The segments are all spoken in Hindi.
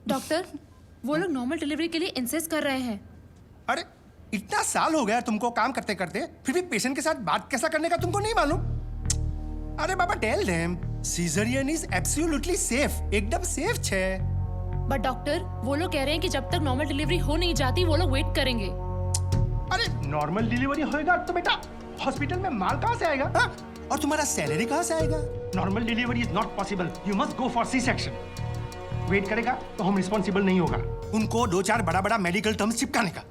डॉक्टर, वो लोग नॉर्मल डिलीवरी के लिए इंसिस्ट कर रहे हैं। अरे इतना साल हो गया तुमको काम करते करते, फिर भी पेशेंट के साथ बात कैसा करने का तुमको नहीं मालूम? अरे बाबा tell them caesarean is absolutely safe, एकदम सेफ छे। बट डॉक्टर, वो लोग कह रहे हैं कि जब तक नॉर्मल डिलीवरी हो नहीं जाती वो लोग वेट करेंगे। अरे नॉर्मल डिलीवरी होएगा तो बेटा हॉस्पिटल में माल कहाँ से आएगा? हाँ? और तुम्हारा सैलरी कहाँ से आएगा? Normal delivery is not possible, you must go for C section. Wait करेगा तो हम रिस्पॉन्सिबल नहीं होगा। उनको 2-4 बड़ा बड़ा मेडिकल टर्म्स चिपकाने का।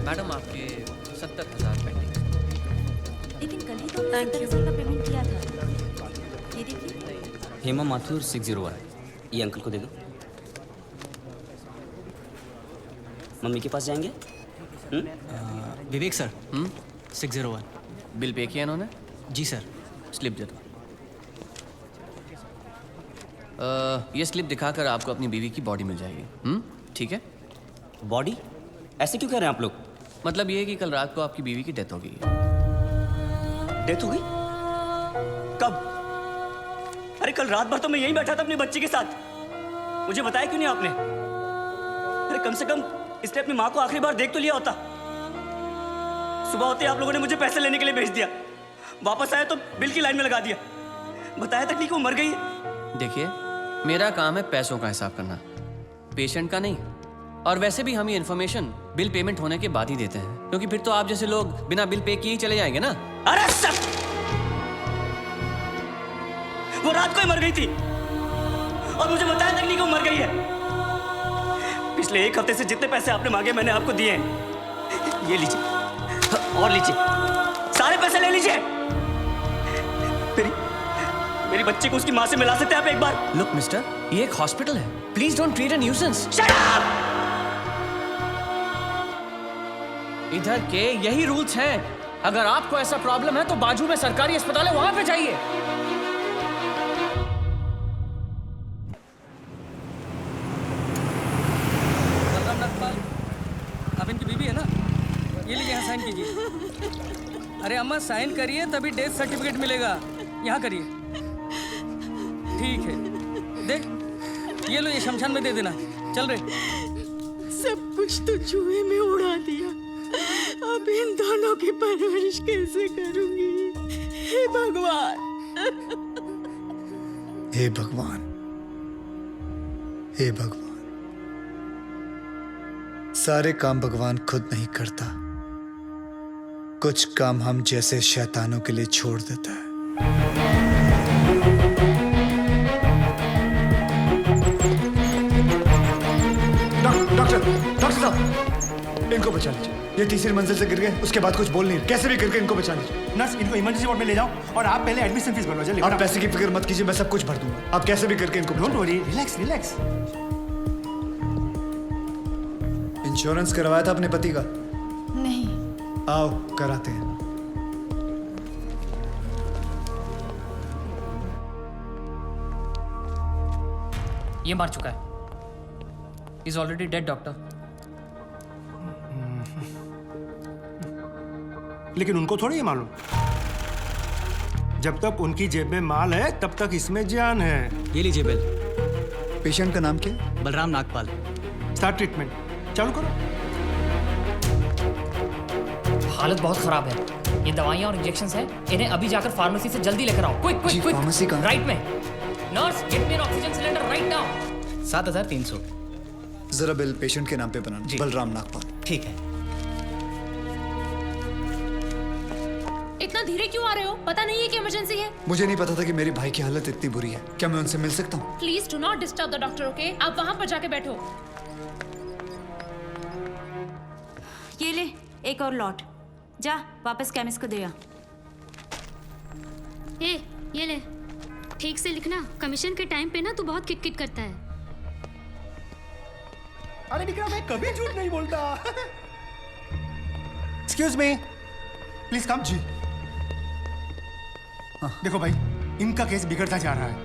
मैडम आपके 70,000 पेंडिंग। लेकिन कल ही तो 70,000 का पेमेंट किया था। ये देखिए। हेमा माथुर 601, ये अंकल को दे दो। मम्मी के पास जाएंगे? विवेक सर 601। बिल पे किया इन्होंने? जी सर। स्लिप दे दो। ये स्लिप दिखाकर आपको अपनी बीवी की बॉडी मिल जाएगी। ठीक है? बॉडी? ऐसे क्यों कह रहे हैं आप लोग? मतलब ये है कि कल रात को आपकी बीवी की डेथ हो गई। डेथ हो गई? कब? अरे कल रात भर तो मैं यहीं बैठा था अपनी बच्ची के साथ, मुझे बताया क्यों नहीं आपने? अरे कम से कम इसने अपनी माँ को आखिरी बार देख तो लिया होता। सुबह होते आप लोगों ने मुझे पैसे लेने के लिए भेज दिया, वापस आया तो बिल की लाइन में लगा दिया, बताया तक नहीं कि वो मर गई है। देखिए, मेरा काम है पैसों का हिसाब करना, पेशेंट का नहीं। और वैसे भी हम ये इन्फॉर्मेशन बिल पेमेंट होने के बाद ही देते हैं, क्योंकि फिर तो आप जैसे लोग बिना बिल पे किए ही चले जाएंगे ना। अरे सब वो रात को ही मर गई थी और मुझे बताया तक नहीं कि वो मर गई है। पिछले 1 हफ्ते से जितने पैसे आपने मांगे मैंने आपको दिए हैं। ये लीजिए और लीजिए, सारे पैसे ले लीजिए। मेरी बच्ची को उसकी माँ से मिला सकते हैं आप एक बार? लुक मिस्टर, ये एक हॉस्पिटल है, please don't create a nuisance. Shut up! इधर के यही रूल्स हैं। अगर आपको ऐसा प्रॉब्लम है तो बाजू में सरकारी अस्पताल है, वहां पे जाइए। आप इनकी बीवी है ना? ये लीजिए, यहाँ साइन कीजिए। अरे अम्मा साइन करिए तभी डेथ सर्टिफिकेट मिलेगा। यहाँ करिए। ठीक है, देख ये लो, ये शमशान में दे देना। चल रहे। सब कुछ तो जुए में उड़ा दिया, अब इन दोनों की परवरिश कैसे करूंगी? हे भगवान! हे भगवान, हे भगवान। सारे काम भगवान खुद नहीं करता, कुछ काम हम जैसे शैतानों के लिए छोड़ देता है। डॉक्टर साहब, इनको बचा लीजिए। ये तीसरी मंजिल से गिर गए, उसके बाद कुछ बोल नहीं रहे। कैसे भी करके इनको बचा लीजिए। नर्स, इनको इमरजेंसी वार्ड में ले जाओ और आप पहले एडमिशन फीस भरवा। चलिए। आप पैसे की फिक्र मत कीजिए, मैं सब कुछ भर दूंगा। आप कैसे भी करके इनको don't worry, relax relax. Insurance करवाया था अपने पति का? नहीं। आओ कराते हैं। ये मार चुका है। Is already dead doctor. लेकिन उनको थोड़ी ये मालूम, जब तक उनकी जेब में माल है तब तक इसमें जान है। ये लीजिए बिल। पेशेंट का नाम क्या? बलराम नागपाल। स्टार्ट ट्रीटमेंट, चालू करो। हालत बहुत खराब है, ये दवाइयाँ और इंजेक्शंस हैं, इन्हें अभी जाकर फार्मेसी से जल्दी लेकर आओ। Quick quick quick. फार्मेसी कहाँ? राइट में। Nurse, get me N oxygen cylinder right now. 7,300। जरा बिल पेशेंट के नाम पे बनाना। बलराम नागपाल। ठीक है। इतना धीरे क्यों आ रहे हो? पता नहीं है कि इमरजेंसी है। मुझे नहीं पता था कि मेरी भाई की हालत इतनी बुरी है। क्या मैं उनसे मिल सकता हूँ? Please do not disturb the doctor, okay? आप वहां पर जाके बैठो। ये ले एक और लॉट, जा वापस केमिस्ट को दे आ। ये ले, ठीक से लिखना। कमीशन के टाइम पे ना तू बहुत किट किट करता है। अरे निकला, मैं कभी झूठ नहीं बोलता। Excuse me, please come. जी देखो भाई, इनका केस बिगड़ता जा रहा है,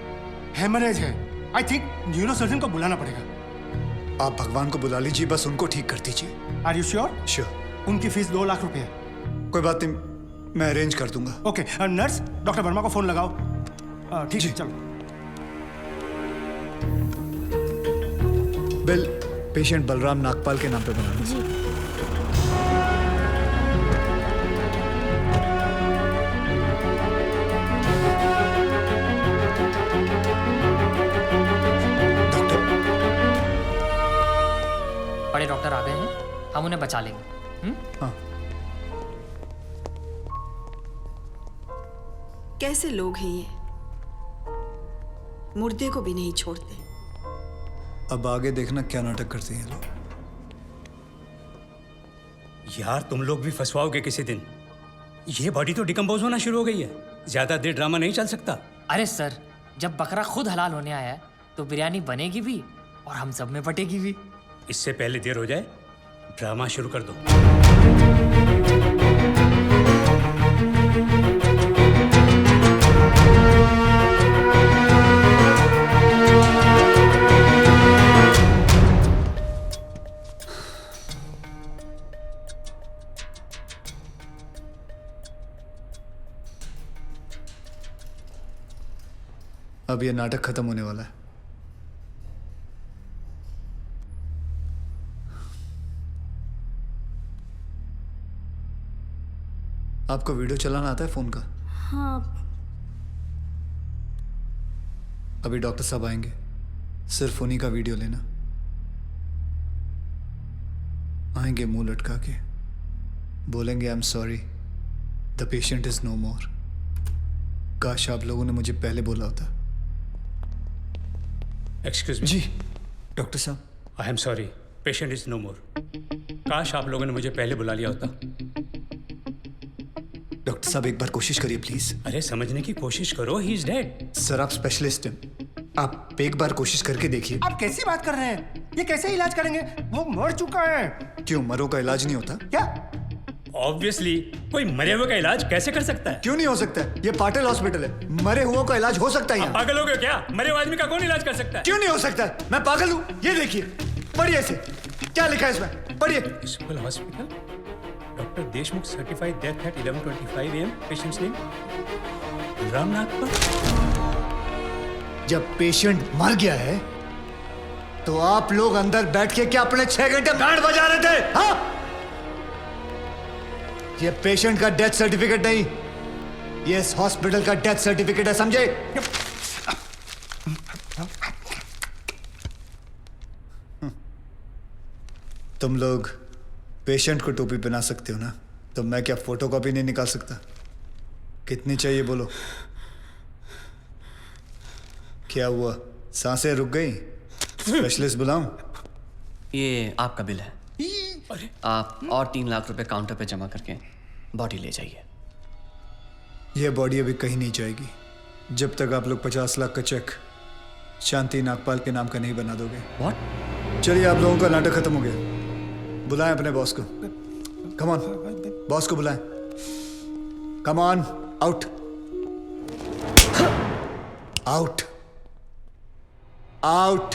हेमरेज है। आई थिंक न्यूरोसर्जन को बुलाना पड़ेगा। आप भगवान को बुला लीजिए, बस उनको ठीक कर दीजिए। Are you sure? श्योर। उनकी फीस 2 लाख रुपए है। कोई बात नहीं, मैं अरेंज कर दूंगा। ओके नर्स, डॉक्टर वर्मा को फोन लगाओ। ठीक है, चलो। बिल पेशेंट बलराम नागपाल के नाम पे बनाना। जी। डॉक्टर, बड़े डॉक्टर आ गए हैं, हम उन्हें बचा लेंगे। हाँ। कैसे लोग हैं ये, मुर्दे को भी नहीं छोड़ते। अब आगे देखना क्या नाटक करते हैं लोग। यार तुम लोग भी फंसवाओगे किसी दिन। ये बॉडी तो डिकम्पोज होना शुरू हो गई है, ज्यादा देर ड्रामा नहीं चल सकता। अरे सर, जब बकरा खुद हलाल होने आया है तो बिरयानी बनेगी भी और हम सब में बटेगी भी। इससे पहले देर हो जाए, ड्रामा शुरू कर दो। अब ये नाटक खत्म होने वाला है। आपको वीडियो चलाना आता है फोन का? हाँ। अभी डॉक्टर साहब आएंगे, सिर्फ उन्हीं का वीडियो लेना। आएंगे मुंह लटका के, बोलेंगे I am sorry, the patient is no more. काश आप लोगों ने मुझे पहले बोला होता। Excuse me. जी डॉक्टर साहब। I am sorry, patient is no more. काश आप लोगों ने मुझे पहले बुला लिया होता। डॉक्टर साहब एक बार कोशिश करिए प्लीज। अरे समझने की कोशिश करो, ही इज डेड। सर आप स्पेशलिस्ट हैं, आप एक बार कोशिश करके देखिए। आप कैसी बात कर रहे हैं? ये कैसे इलाज करेंगे? वो मर चुका है। क्यों, मरो का इलाज नहीं होता? क्या? ऑब्वियसली कोई मरे हुए का इलाज कैसे कर सकता है? क्यों नहीं हो सकता है? ये पाटिल हॉस्पिटल है, मरे हुओं का इलाज हो सकता है आप यहाँ। पागल हो गए क्या? मरे हुए आदमी का कौन इलाज कर सकता है? क्यों नहीं हो सकता है? मैं पागल हूँ? ये देखिए, पढ़िए इसे, क्या लिखा है इसमें, पढ़िए। School hospital, doctor Deshmukh certified death eight 11:25 AM, patients name Balram Nagpal. जब पेशेंट मर गया है तो आप लोग अंदर बैठ के क्या अपने 6 घंटे बैंड बजा रहे थे? हाँ? ये पेशेंट का डेथ सर्टिफिकेट नहीं, ये इस हॉस्पिटल का डेथ सर्टिफिकेट है, समझे? तुम लोग पेशेंट को टोपी पहना सकते हो ना, तो मैं क्या फोटोकॉपी नहीं निकाल सकता? कितनी चाहिए बोलो? क्या हुआ, सांसें रुक गई? स्पेशलिस्ट बुलाऊं? ये आपका बिल है। आप और 3 लाख रुपए काउंटर पे जमा करके बॉडी ले जाइए। यह बॉडी अभी कहीं नहीं जाएगी जब तक आप लोग 50 लाख का चेक शांति नागपाल के नाम का नहीं बना दोगे। व्हाट? चलिए, आप लोगों का नाटक खत्म हो गया। बुलाएं अपने बॉस को। कम ऑन, बॉस को बुलाएं। Come on, out out out.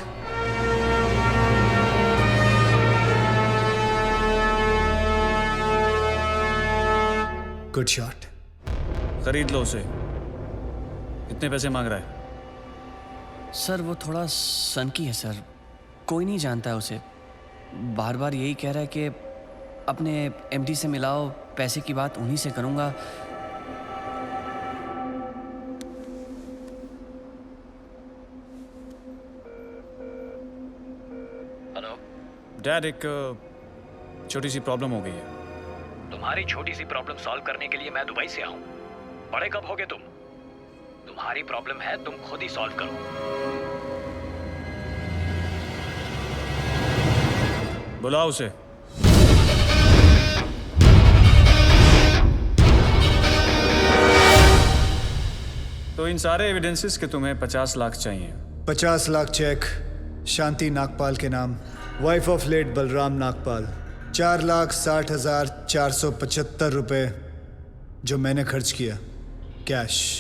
Good shot. खरीद लो उसे। कितने पैसे मांग रहा है? सर वो थोड़ा सनकी है सर, कोई नहीं जानता है उसे। बार बार यही कह रहा है कि अपने एमडी से मिलाओ, पैसे की बात उन्हीं से करूंगा। हेलो डैड, एक छोटी सी प्रॉब्लम हो गई है। तुम्हारी छोटी सी प्रॉब्लम सॉल्व करने के लिए मैं दुबई से आऊं। बड़े कब होगे तुम? तुम्हारी प्रॉब्लम है, तुम खुद ही सॉल्व करो। बुलाओ उसे। तो इन सारे एविडेंसेस के तुम्हें 50 लाख चाहिए। 50 लाख चेक शांति नागपाल के नाम, wife of late Balram Nagpal. 4,60,475 रुपए जो मैंने खर्च किया, कैश।